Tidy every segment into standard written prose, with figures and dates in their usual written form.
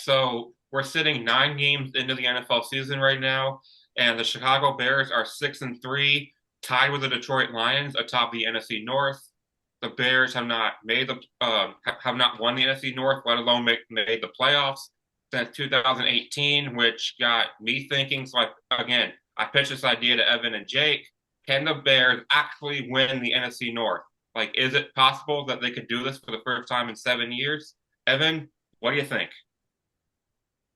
So we're sitting 9 games into the NFL season right now, and the Chicago Bears are 6-3, tied with the Detroit Lions atop the NFC North. The Bears have not won the NFC North, let alone made the playoffs since 2018, which got me thinking. Again, I pitched this idea to Evan and Jake. Can the Bears actually win the NFC North? Like, is it possible that they could do this for the first time in 7 years? Evan, what do you think?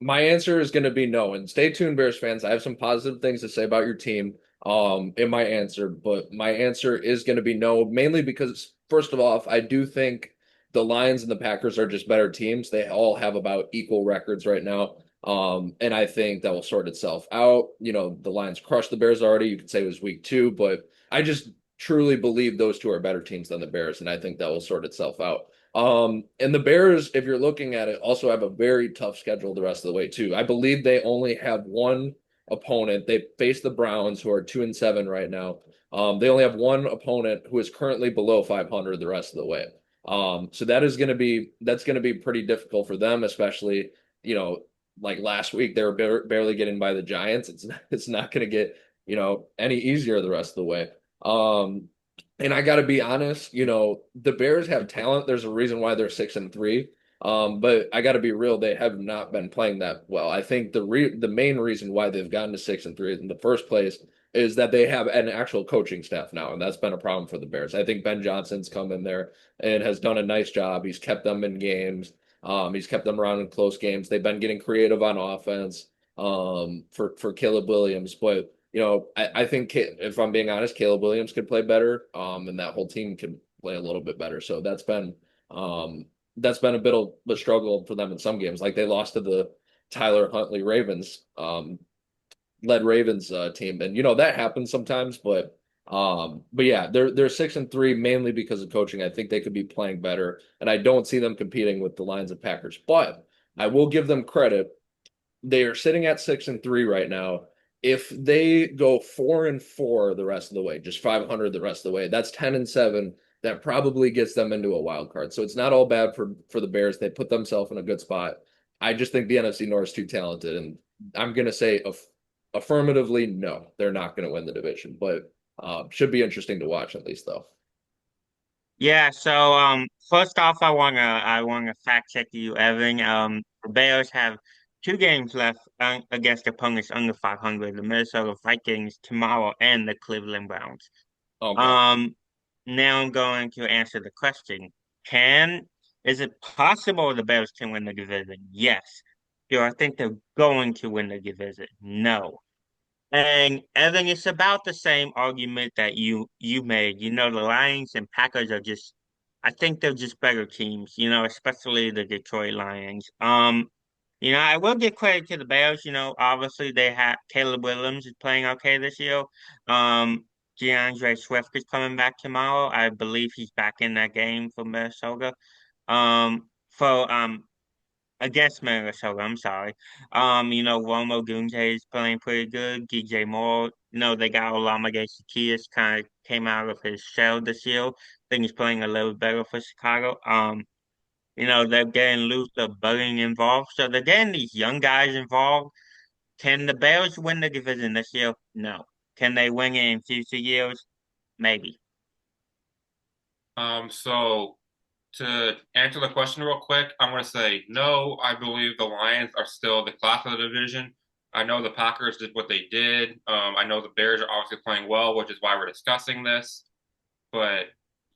My answer is going to be no. And stay tuned, Bears fans. I have some positive things to say about your team in my answer, but my answer is going to be no, mainly because first of all, I do think the Lions and the Packers are just better teams. They all have about equal records right now. And I think that will sort itself out. The Lions crushed the Bears already. You could say it was week 2, but I just truly believe those two are better teams than the Bears, and I think that will sort itself out. And the Bears, if you're looking at it, also have a very tough schedule the rest of the way too. I believe they only have one opponent. They face the Browns, who are 2-7 right now. They only have one opponent who is currently below 500 the rest of the way. So that's going to be pretty difficult for them, especially you know like last week they were barely getting by the Giants. It's not going to get any easier the rest of the way. And I got to be honest, the Bears have talent. There's a reason why they're 6-3. But I got to be real, they have not been playing that well. I think the main reason why they've gotten to 6-3 in the first place is that they have an actual coaching staff now, and that's been a problem for the Bears. I think Ben Johnson's come in there and has done a nice job. He's kept them in games. He's kept them around in close games. They've been getting creative on offense for Caleb Williams, but I think if I'm being honest, Caleb Williams could play better, and that whole team could play a little bit better. So that's been a bit of a struggle for them in some games. Like they lost to the Tyler Huntley Ravens, led Ravens team, and that happens sometimes. But yeah, they're 6-3 mainly because of coaching. I think they could be playing better, and I don't see them competing with the Lions and Packers. But I will give them credit. They are sitting at 6-3 right now. If they go 4-4 the rest of the way, just 500 the rest of the way, that's 10-7. That probably gets them into a wild card. So it's not all bad for the Bears. They put themselves in a good spot. I just think the NFC North is too talented, and I'm gonna say affirmatively no, they're not gonna win the division, but should be interesting to watch at least though. Yeah, so first off I wanna fact check you, Evan. The Bears have 2 games left against opponents under 500, the Minnesota Vikings tomorrow and the Cleveland Browns. Okay. Um Now I'm going to answer the question. Can is it possible the Bears can win the division? Yes. Do I think they're going to win the division? No. And Evan, it's about the same argument that you made. The Lions and Packers are just, I think they're just better teams. Especially the Detroit Lions. I will give credit to the Bears. Obviously they have Caleb Williams is playing okay this year. DeAndre Swift is coming back tomorrow. I believe he's back in that game for Minnesota. For Against Minnesota, I'm sorry. Romo Dunze is playing pretty good. DJ Moore, they got Olamide Zaccheaus kind of came out of his shell this year. I think he's playing a little better for Chicago. They're getting Luther Burden involved. So they're getting these young guys involved. Can the Bears win the division this year? No. Can they win it in future years? Maybe. So to answer the question real quick, I'm going to say no. I believe the Lions are still the class of the division. I know the Packers did what they did. I know the Bears are obviously playing well, which is why we're discussing this. But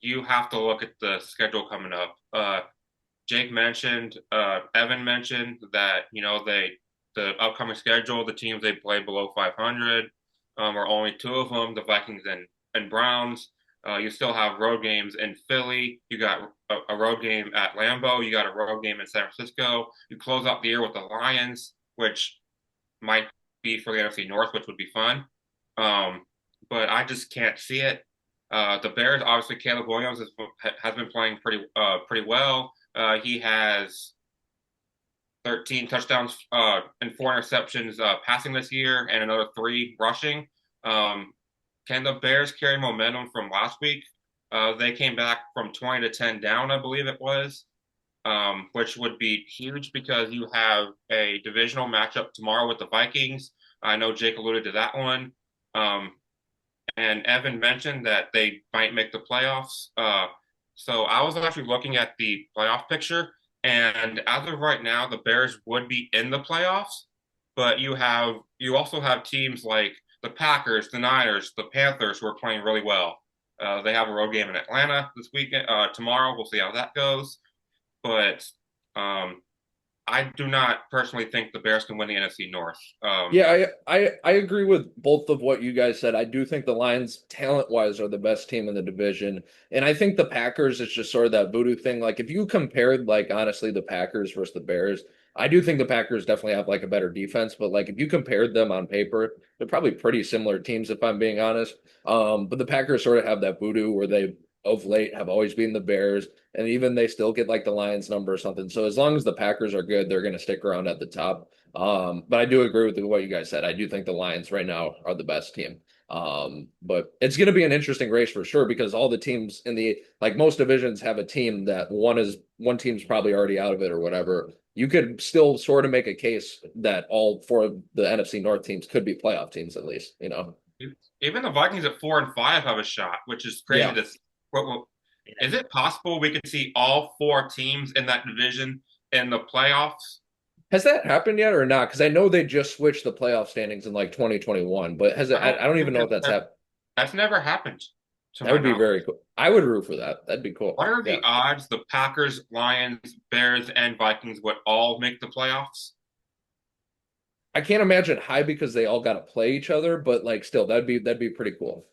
you have to look at the schedule coming up. Evan mentioned that the upcoming schedule, the teams they play below 500, are only two of them, the Vikings and Browns. You still have road games in Philly. You got a road game at Lambeau. You got a road game in San Francisco. You close out the year with the Lions, which might be for the NFC North, which would be fun. Um, but I just can't see it. The Bears, obviously, Caleb Williams has been playing pretty well. He has 13 touchdowns and 4 interceptions passing this year, and another 3 rushing. Um, can the Bears carry momentum from last week? They came back from 20-10 down, I believe it was. which would be huge because you have a divisional matchup tomorrow with the Vikings. I know Jake alluded to that one. Um, and Evan mentioned that they might make the playoffs. So I was actually looking at the playoff picture, and as of right now, the Bears would be in the playoffs, but you also have teams like the Packers, the Niners, the Panthers who are playing really well. They have a road game in Atlanta this weekend. Tomorrow, we'll see how that goes. But um, I do not personally think the Bears can win the NFC North. Yeah, I agree with both of what you guys said. I do think the Lions, talent-wise, are the best team in the division. And I think the Packers, it's just sort of that voodoo thing. Like if you compared, like honestly, the Packers versus the Bears, I do think the Packers definitely have like a better defense, but like if you compared them on paper, they're probably pretty similar teams if I'm being honest. But the Packers sort of have that voodoo where they of late have always been the Bears, and even they still get like the Lions number or something. So as long as the Packers are good, they're gonna stick around at the top. But I do agree with what you guys said. I do think the Lions right now are the best team. But it's going to be an interesting race for sure because all the teams in the like most divisions have a team that one team's probably already out of it or whatever. You could still sort of make a case that all four of the NFC North teams could be playoff teams at least, you know. Even the Vikings at 4-5 have a shot, which is crazy Yeah. to see. Is it possible we could see all four teams in that division in the playoffs? Has that happened yet or not? Because I know they just switched the playoff standings in like 2021, but has it, I don't I don't even think know if that's happened. that's never happened to That my would be knowledge. very cool. I would root for that. That'd be cool. What are Yeah. the odds the Packers, Lions, Bears, and Vikings would all make the playoffs? I can't imagine high because they all got to play each other, but like still, that'd be pretty cool.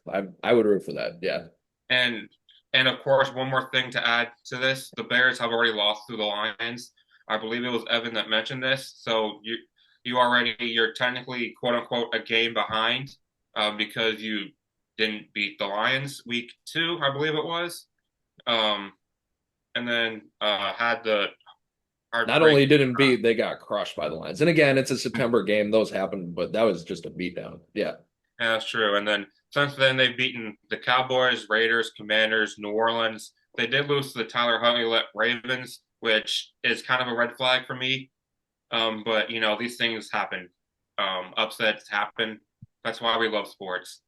I would root for that. Yeah. And and of course, one more thing to add to this: the Bears have already lost to the Lions. I believe it was Evan that mentioned this. So you're technically quote unquote a game behind because you didn't beat the Lions week 2, I believe it was. Um, and then had the Not only heartbreaking. didn't beat, they got crushed by the Lions. And again, it's a September game; those happen, but that was just a beatdown. Yeah. Yeah, that's true. And then since then, they've beaten the Cowboys, Raiders, Commanders, New Orleans. They did lose to the Tyler Huntley-led Ravens, which is kind of a red flag for me. But these things happen. Upsets happen. That's why we love sports.